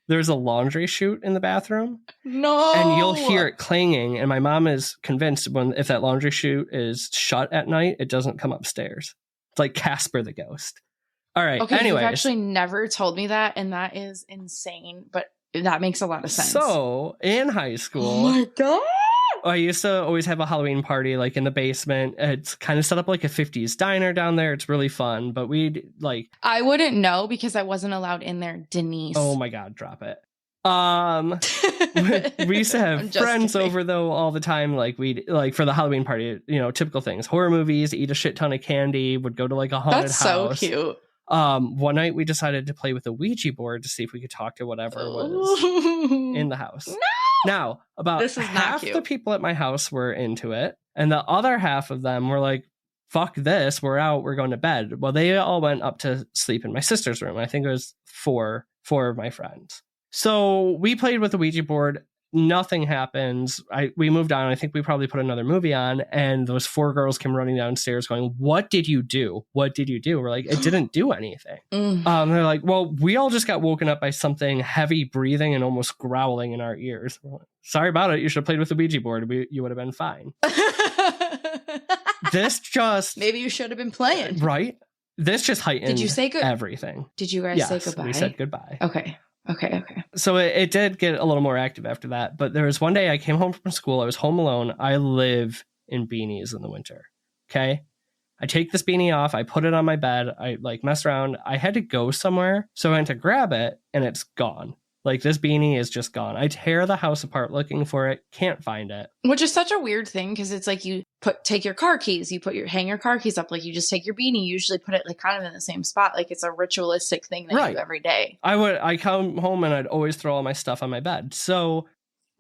There's a laundry chute in the bathroom. No. And you'll hear it clanging. And my mom is convinced if that laundry chute is shut at night, it doesn't come upstairs. It's like Casper the ghost. All right. Okay. Anyways. You've actually never told me that. And that is insane. But That makes a lot of sense. So in high school, oh my God. I used to always have a Halloween party like in the basement. It's kind of set up like a 50s diner down there. It's really fun, but we'd like... I wouldn't know because I wasn't allowed in there, Denise. Oh my God, drop it. We used to have friends over though all the time. Like we'd like for the Halloween party, you know, typical things, horror movies, eat a shit ton of candy, would go to like a haunted house. That's so cute. One night we decided to play with a Ouija board to see if we could talk to whatever was in the house. No! Now, about half the people at my house were into it, and the other half of them were like, fuck this, we're out, we're going to bed. Well, they all went up to sleep in my sister's room. I think it was four of my friends. So we played with the Ouija board. Nothing happens. We moved on. I think we probably put another movie on, and those 4 girls came running downstairs going, what did you do? What did you do? We're like, it didn't do anything. They're like, well, we all just got woken up by something heavy breathing and almost growling in our ears. Like, sorry about it. You should have played with the Ouija board. You would have been fine. This just... Maybe you should have been playing. Right? This just heightened Did you say everything. Did you guys say goodbye? We said goodbye. Okay. So it did get a little more active after that. But there was one day I came home from school. I was home alone. I live in beanies in the winter. Okay. I take this beanie off. I put it on my bed. I like mess around. I had to go somewhere. So I went to grab it and it's gone. Like this beanie is just gone. I tear the house apart looking for it. Can't find it. Which is such a weird thing because it's like you take your car keys, hang your car keys up, like you just take your beanie, you usually put it like kind of in the same spot. Like it's a ritualistic thing that you do every day. I come home and I'd always throw all my stuff on my bed. So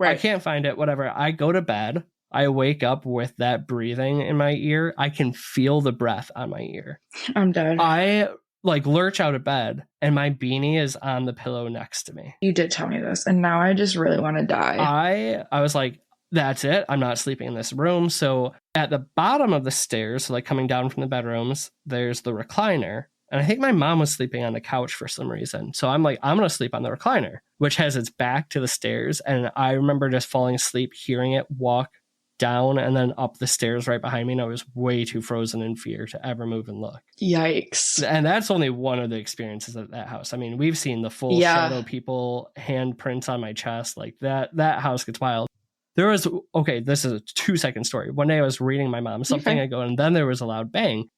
I can't find it, whatever. I go to bed. I wake up with that breathing in my ear. I can feel the breath on my ear. I'm dead. I like lurch out of bed and my beanie is on the pillow next to me. You did tell me this and now I just really want to die. I was like, that's it. I'm not sleeping in this room. So at the bottom of the stairs, so like coming down from the bedrooms, there's the recliner. And I think my mom was sleeping on the couch for some reason. So I'm like, I'm going to sleep on the recliner, which has its back to the stairs. And I remember just falling asleep, hearing it walk down and then up the stairs right behind me. And I was way too frozen in fear to ever move and look. Yikes. And that's only one of the experiences at that house. I mean, we've seen the full shadow people, handprints on my chest. Like that house gets wild. There was, this is a 2-second story. One day I was reading my mom something, I go, and then there was a loud bang.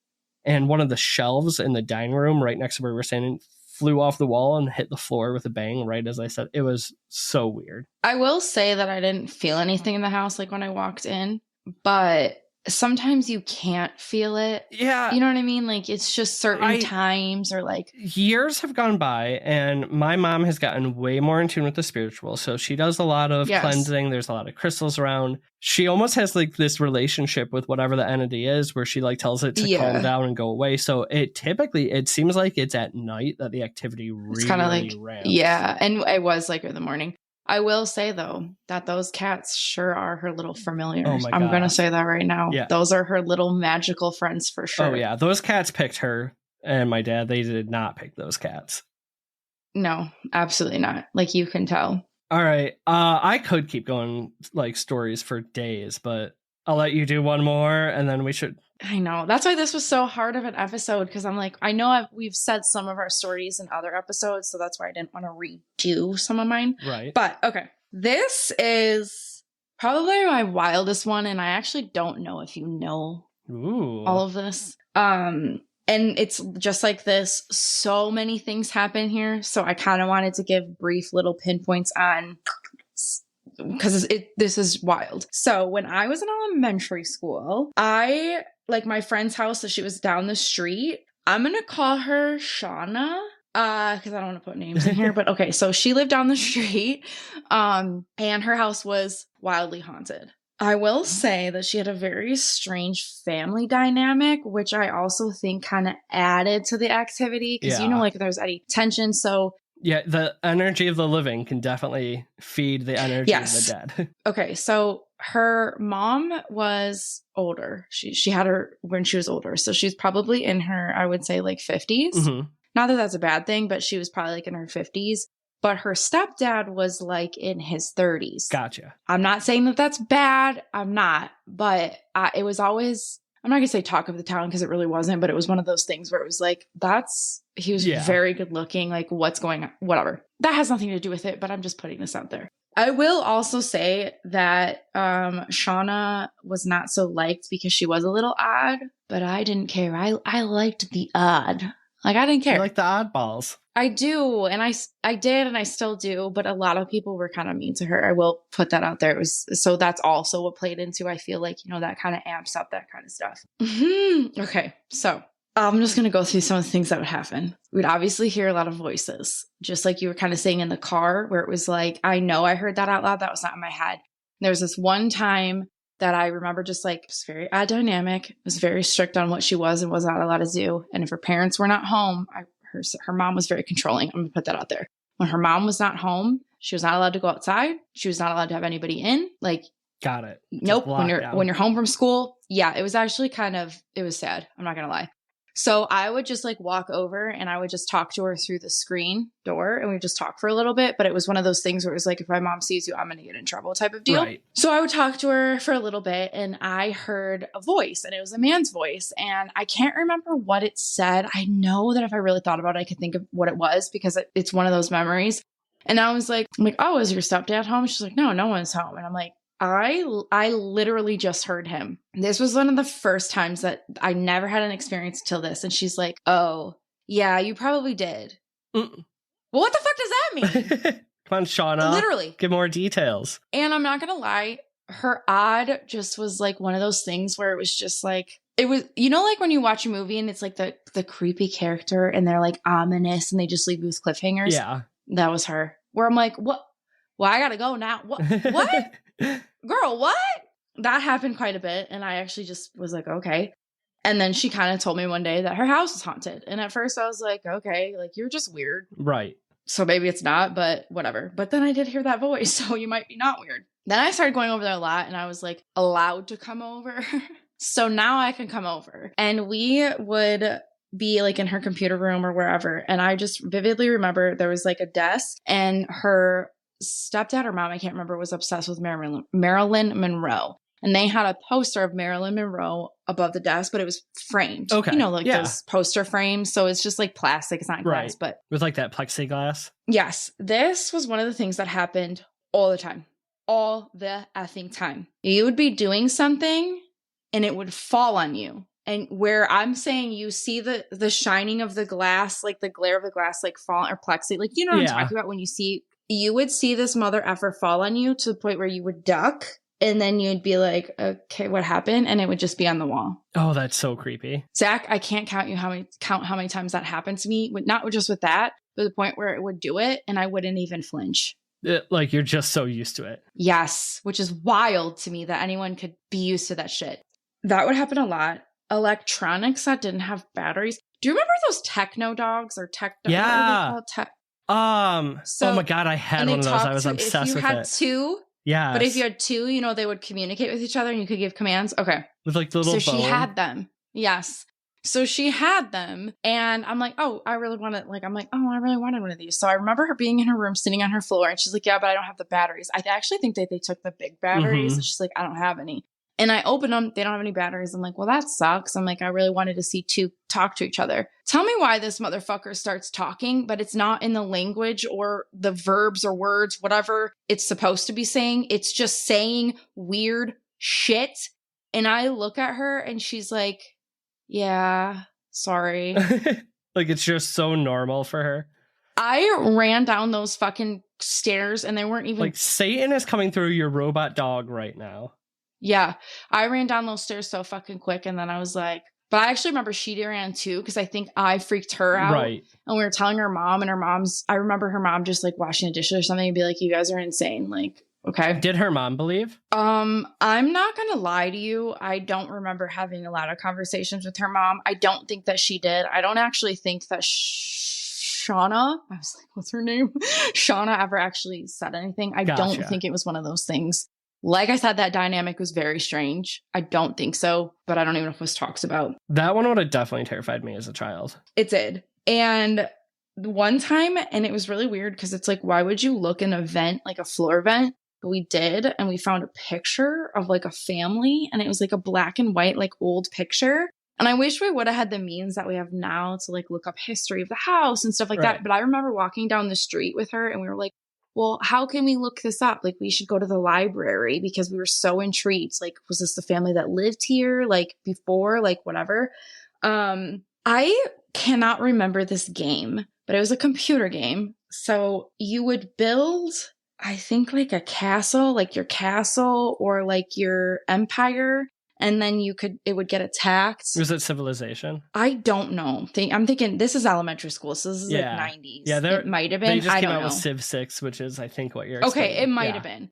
And one of the shelves in the dining room right next to where we were standing flew off the wall and hit the floor with a bang, right as I said. It was so weird. I will say that I didn't feel anything in the house like when I walked in, but sometimes you can't feel it. Yeah. You know what I mean? Like it's just certain times or like... Years have gone by and my mom has gotten way more in tune with the spiritual. So she does a lot of cleansing. There's a lot of crystals around. She almost has like this relationship with whatever the entity is where she like tells it to calm down and go away. So it seems like it's at night that the activity really kind of like ramps. Yeah. And it was like in the morning. I will say, though, that those cats sure are her little familiars. Oh my I'm going to gosh. say that right now. Yeah. Those are her little magical friends for sure. Oh, yeah. Those cats picked her and my dad. They did not pick those cats. No, absolutely not. Like you can tell. All right. I could keep going like stories for days, but I'll let you do one more and then we should... I know. That's why this was so hard of an episode because I'm like, I know we've said some of our stories in other episodes, so that's why I didn't want to redo some of mine. Right. But okay, this is probably my wildest one, and I actually don't know if you know all of this. And it's just like this. So many things happen here, so I kind of wanted to give brief little pinpoints on. Because this is wild. So when I was in elementary school, my friend's house, so she was down the street. I'm going to call her Shauna because I don't want to put names in here. But okay, so she lived down the street and her house was wildly haunted. I will say that she had a very strange family dynamic, which I also think kind of added to the activity because, like there's any tension. So yeah, the energy of the living can definitely feed the energy of the dead. Okay, so her mom was older. She had her when she was older. So she's probably in her, I would say, like 50s. Mm-hmm. Not that that's a bad thing, but she was probably like in her 50s. But her stepdad was like in his 30s. Gotcha. I'm not saying that that's bad. I'm not. But it was always... I'm not going to say talk of the town because it really wasn't, but it was one of those things where it was like, he was very good looking, like what's going on, whatever. that has nothing to do with it, but I'm just putting this out there. I will also say that Shauna was not so liked because she was a little odd, but I didn't care. I liked the odd. Like, I didn't care. You like the oddballs. I do. And I did, and I still do. But a lot of people were kind of mean to her. I will put that out there. So that's also what played into, I feel like, that kind of amps up that kind of stuff. Okay. So I'm just going to go through some of the things that would happen. We'd obviously hear a lot of voices, just like you were kind of saying in the car, where it was like, I know I heard that out loud. That was not in my head. There was this one time that I remember just like, it was very odd dynamic. It was very strict on what she was and was not allowed to do. And if her parents were not home, her mom was very controlling. I'm going to put that out there. When her mom was not home, she was not allowed to go outside. She was not allowed to have anybody in. Like, got it. Nope. When you're home from school. Yeah, it was actually it was sad. I'm not going to lie. So I would just like walk over and I would just talk to her through the screen door and we'd just talk for a little bit. But it was one of those things where it was like, if my mom sees you, I'm going to get in trouble type of deal. Right. So I would talk to her for a little bit and I heard a voice and it was a man's voice. And I can't remember what it said. I know that if I really thought about it, I could think of what it was because it's one of those memories. And I was like, oh, is your stepdad home? She's like, no one's home. And I'm like, I literally just heard him. This was one of the first times that I never had an experience till this. And she's like, oh, yeah, you probably did. Well, what the fuck does that mean? Come on, Shauna. Literally. Give more details. And I'm not going to lie. Her odd just was like one of those things where it was just like, it was, like when you watch a movie and it's like the creepy character and they're like ominous and they just leave you with cliffhangers. Yeah. That was her. Where I'm like, what? Well, I got to go now. What? Girl, what? That happened quite a bit. And I actually just was like, okay. And then she kind of told me one day that her house was haunted. And at first I was like, okay, like you're just weird. Right. So maybe it's not, but whatever. But then I did hear that voice. So you might be not weird. Then I started going over there a lot and I was like allowed to come over. So now I can come over. And we would be like in her computer room or wherever. And I just vividly remember there was like a desk and her stepdad or mom, I can't remember, was obsessed with Marilyn Monroe. And they had a poster of Marilyn Monroe above the desk, but it was framed. Okay. Those poster frames. So it's just like plastic. It's not glass, right. But with like that plexiglass. Yes. This was one of the things that happened all the time. All the effing time. You would be doing something and it would fall on you. And where I'm saying you see the shining of the glass, like the glare of the glass, like fall or plexi, like, you know what I'm talking about when you would see this mother effer fall on you to the point where you would duck and then you'd be like, okay, what happened? And it would just be on the wall. Oh, that's so creepy. Zach, I can't count how many times that happened to me. Not just with that, but the point where it would do it and I wouldn't even flinch. Like you're just so used to it. Yes, which is wild to me that anyone could be used to that shit. That would happen a lot. Electronics that didn't have batteries. Do you remember those techno dogs or techno? Yeah. Oh my God, I had one of those. I was obsessed with it. If you had two, yeah. But if you had two, they would communicate with each other and you could give commands. Okay. With like the little So she had them. Yes. So she had them and I'm like, I really wanted one of these. So I remember her being in her room, sitting on her floor and she's like, yeah, but I don't have the batteries. I actually think they took the big batteries and she's like, I don't have any. And I open them. They don't have any batteries. I'm like, well, that sucks. I'm like, I really wanted to see two talk to each other. Tell me why this motherfucker starts talking, but it's not in the language or the verbs or words, whatever it's supposed to be saying. It's just saying weird shit. And I look at her and she's like, yeah, sorry. Like it's just so normal for her. I ran down those fucking stairs and they weren't even like Satan is coming through your robot dog right now. Yeah, I ran down those stairs so fucking quick. And then I was like, but I actually remember she ran too, because I think I freaked her out. Right. And we were telling her mom, and I remember her mom just like washing the dishes or something and be like, you guys are insane. Like, okay. Did her mom believe? I'm not going to lie to you. I don't remember having a lot of conversations with her mom. I don't think that she did. I don't actually think that Shauna, I was like, what's her name? Shauna ever actually said anything. I don't think it was one of those things. Like I said, that dynamic was very strange. I don't think so, but I don't even know if it was talks about. That one would have definitely terrified me as a child. It did. And one time, and it was really weird because it's like, why would you look in a vent, like a floor vent? But we did, and we found a picture of like a family, and it was like a black and white, like old picture. And I wish we would have had the means that we have now to like look up history of the house and stuff like Right. that. But I remember walking down the street with her and we were like, well, how can we look this up? Like, we should go to the library because we were so intrigued. Like, was this the family that lived here? Like, before? Like, whatever. I cannot remember this game, but it was a computer game. So you would build, I think, like a castle, like your castle or like your empire. And then it would get attacked. Was it Civilization? I don't know. I'm thinking this is elementary school. So this is like 90s. Yeah, it might have been. They just came out know. with Civ 6, which is, I think, what you're Okay, explaining. it might have been.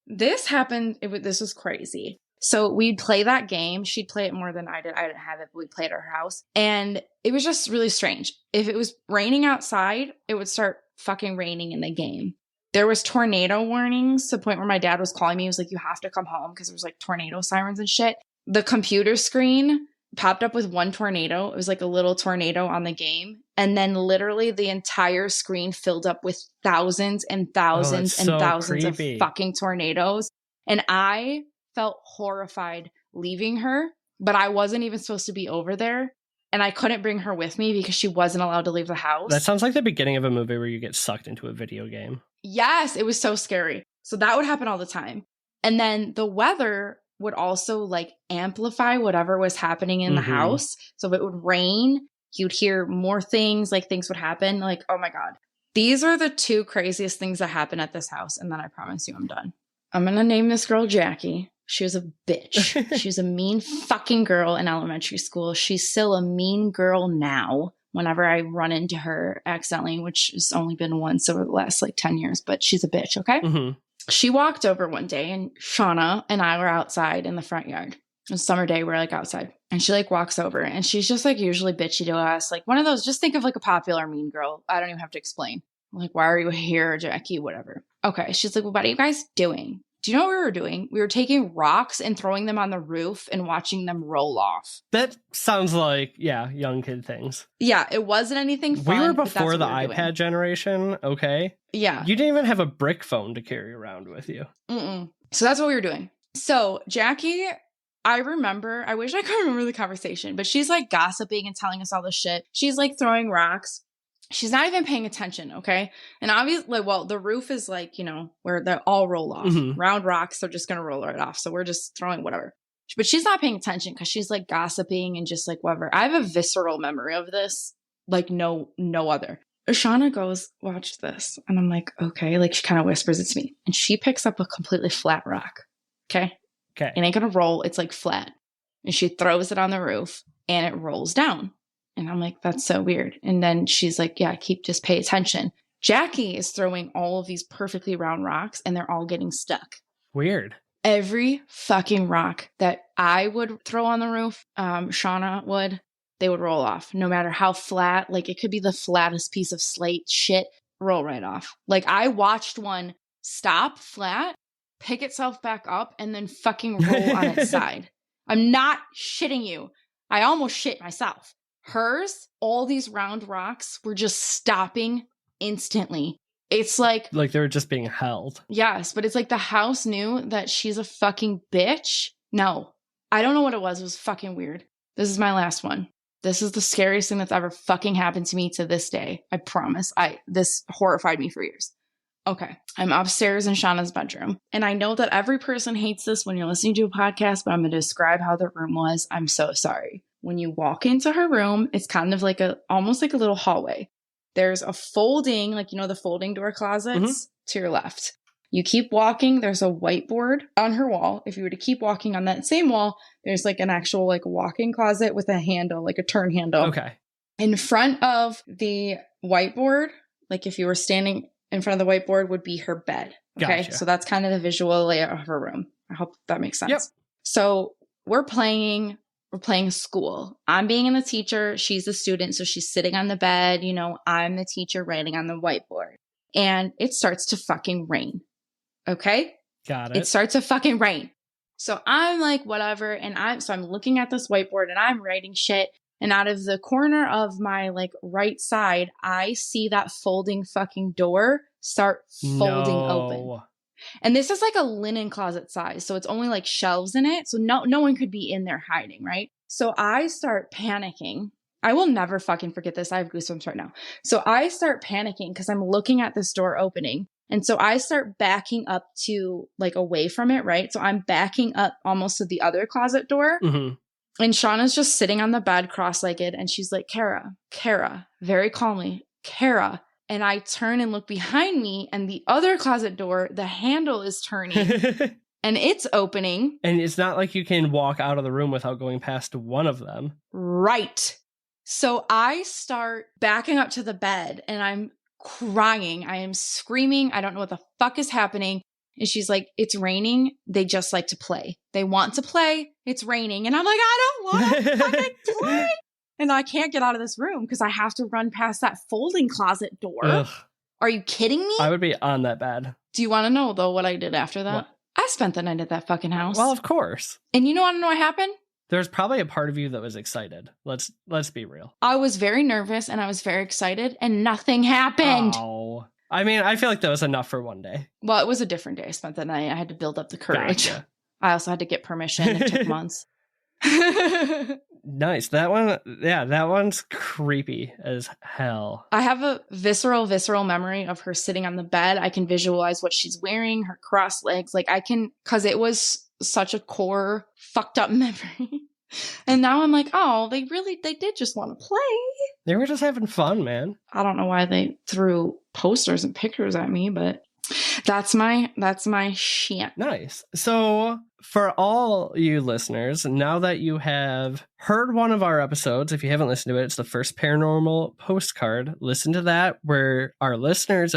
This happened. This was crazy. So we'd play that game. She'd play it more than I did. I didn't have it, but we'd play it at her house. And it was just really strange. If it was raining outside, it would start fucking raining in the game. There was tornado warnings to the point where my dad was calling me. He was like, you have to come home because there was like tornado sirens and shit. The computer screen popped up with one tornado. It was like a little tornado on the game. And then literally the entire screen filled up with thousands and thousands and thousands of fucking tornadoes. And I felt horrified leaving her, but I wasn't even supposed to be over there. And I couldn't bring her with me because she wasn't allowed to leave the house. That sounds like the beginning of a movie where you get sucked into a video game. Yes, it was so scary. So that would happen all the time. And then the weather would also like amplify whatever was happening in the house. So if it would rain, you'd hear more things, like things would happen. Like, oh my God. These are the two craziest things that happen at this house. And then I promise you I'm done. I'm going to name this girl Jackie. She was a bitch. She was a mean fucking girl in elementary school. She's still a mean girl now whenever I run into her accidentally, which has only been once over the last like 10 years, but she's a bitch, okay? She walked over one day and Shauna and I were outside in the front yard. It was a summer day. We're like outside and she like walks over and she's just like usually bitchy to us. Like one of those, just think of like a popular mean girl. I don't even have to explain. I'm like, why are you here, Jackie? Whatever. Okay. She's like, well, what are you guys doing? Do you know what we were doing? We were taking rocks and throwing them on the roof and watching them roll off. That sounds like, young kid things. Yeah, it wasn't anything fun. We were before the iPad generation, okay? Yeah. You didn't even have a brick phone to carry around with you. So that's what we were doing. So Jackie, I remember, I wish I could remember the conversation, but she's like gossiping and telling us all this shit. She's like throwing rocks. She's not even paying attention, okay? And obviously, well, the roof is like, you know, where they all roll off. Round rocks, they're just going to roll right off. So we're just throwing whatever. But she's not paying attention because she's like gossiping and just like whatever. I have a visceral memory of this, like no other. Shauna goes, watch this. And I'm like, okay. Like she kind of whispers it to me. And she picks up a completely flat rock. Okay. It ain't going to roll. It's like flat. And she throws it on the roof and it rolls down. And I'm like, that's so weird. And then she's like, yeah, just pay attention. Jackie is throwing all of these perfectly round rocks and they're all getting stuck. Weird. Every fucking rock that I would throw on the roof, Shauna would, they would roll off. No matter how flat, like it could be the flattest piece of slate shit, roll right off. Like I watched one stop flat, pick itself back up, and then fucking roll on its side. I'm not shitting you. I almost shit myself. Hers, all these round rocks were just stopping instantly. It's like they were just being held. Yes, but it's like the house knew that she's a fucking bitch. No, I don't know what it was. It was fucking weird. This is my last one. This is the scariest thing that's ever fucking happened to me to this day. I promise. This horrified me for years. Okay, I'm upstairs in Shauna's bedroom. And I know that every person hates this when you're listening to a podcast, but I'm going to describe how the room was. I'm so sorry. When you walk into her room, it's kind of like almost like a little hallway. There's a folding, like, you know, the folding door closets to your left. You keep walking. There's a whiteboard on her wall. If you were to keep walking on that same wall, there's like an actual like walk-in closet with a handle, like a turn handle. Okay. In front of the whiteboard, like if you were standing in front of the whiteboard, would be her bed. Okay. Gotcha. So that's kind of the visual layout of her room. I hope that makes sense. Yep. So we're playing school. I'm being the teacher. She's the student. So she's sitting on the bed. You know, I'm the teacher writing on the whiteboard. And it starts to fucking rain. Okay? Got it. It starts to fucking rain. So I'm like, whatever. And I'm looking at this whiteboard and I'm writing shit. And out of the corner of my like right side, I see that folding fucking door start folding open. And this is like a linen closet size. So it's only like shelves in it. So no one could be in there hiding, right? So I start panicking. I will never fucking forget this. I have goosebumps right now. So I start panicking because I'm looking at this door opening. And so I start backing up to like away from it, right? So I'm backing up almost to the other closet door. Mm-hmm. And Shauna's just sitting on the bed cross-legged. And she's like, Kara, very calmly, Kara. And I turn and look behind me, and the other closet door, the handle is turning and it's opening. And it's not like you can walk out of the room without going past one of them. Right. So I start backing up to the bed and I'm crying. I am screaming. I don't know what the fuck is happening. And she's like, it's raining. They just like to play. They want to play. It's raining. And I'm like, I don't want to fucking play. And I can't get out of this room because I have to run past that folding closet door. Ugh. Are you kidding me? I would be on that bed. Do you want to know, though, what I did after that? What? I spent the night at that fucking house. Well, of course. And you want to know what happened? There's probably a part of you that was excited. Let's be real. I was very nervous and I was very excited and nothing happened. Oh. I mean, I feel like that was enough for one day. Well, it was a different day. I spent the night. I had to build up the courage. Gotcha. I also had to get permission. It took months. Nice. That one's creepy as hell. I have a visceral memory of her sitting on the bed. I can visualize what she's wearing, her crossed legs. Like I can, because it was such a core fucked up memory. And now I'm like, oh, they did just want to play. They were just having fun, man. I don't know why they threw posters and pictures at me, but that's my shit. Nice. So for all you listeners, now that you have heard one of our episodes, if you haven't listened to it, it's the first paranormal postcard. Listen to that where our listeners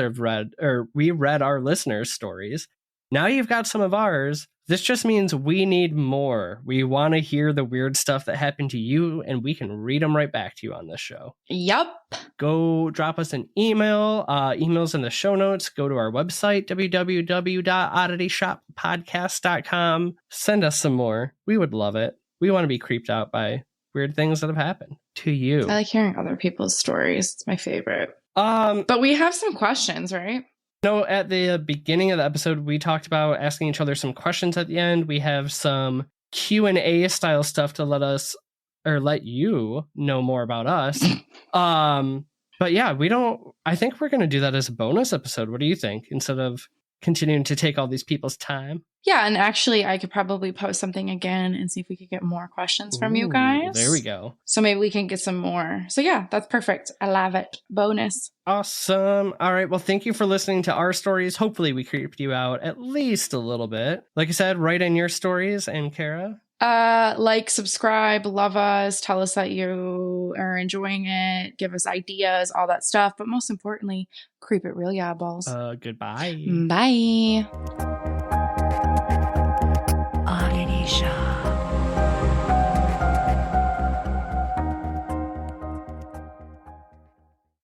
we read our listeners' stories. Now you've got some of ours. This just means we need more. We want to hear the weird stuff that happened to you, and we can read them right back to you on this show. Yup. Go drop us an email. Emails in the show notes. Go to our website, www.oddityshoppodcast.com. Send us some more. We would love it. We want to be creeped out by weird things that have happened to you. I like hearing other people's stories. It's my favorite. But we have some questions, right? No, at the beginning of the episode, we talked about asking each other some questions at the end. We have some Q&A style stuff to let you know more about us. But yeah, I think we're going to do that as a bonus episode. What do you think? Instead of continuing to take all these people's time. Yeah, and actually I could probably post something again and see if we could get more questions from you guys. There we go. So maybe we can get some more. So yeah, that's perfect. I love it. Bonus. Awesome. All right. Well, thank you for listening to our stories. Hopefully we creeped you out at least a little bit. Like I said, write in your stories. And Kara? Like, subscribe, love us, tell us that you are enjoying it, give us ideas, all that stuff. But most importantly, creep it real, yeah, balls. Goodbye. Bye.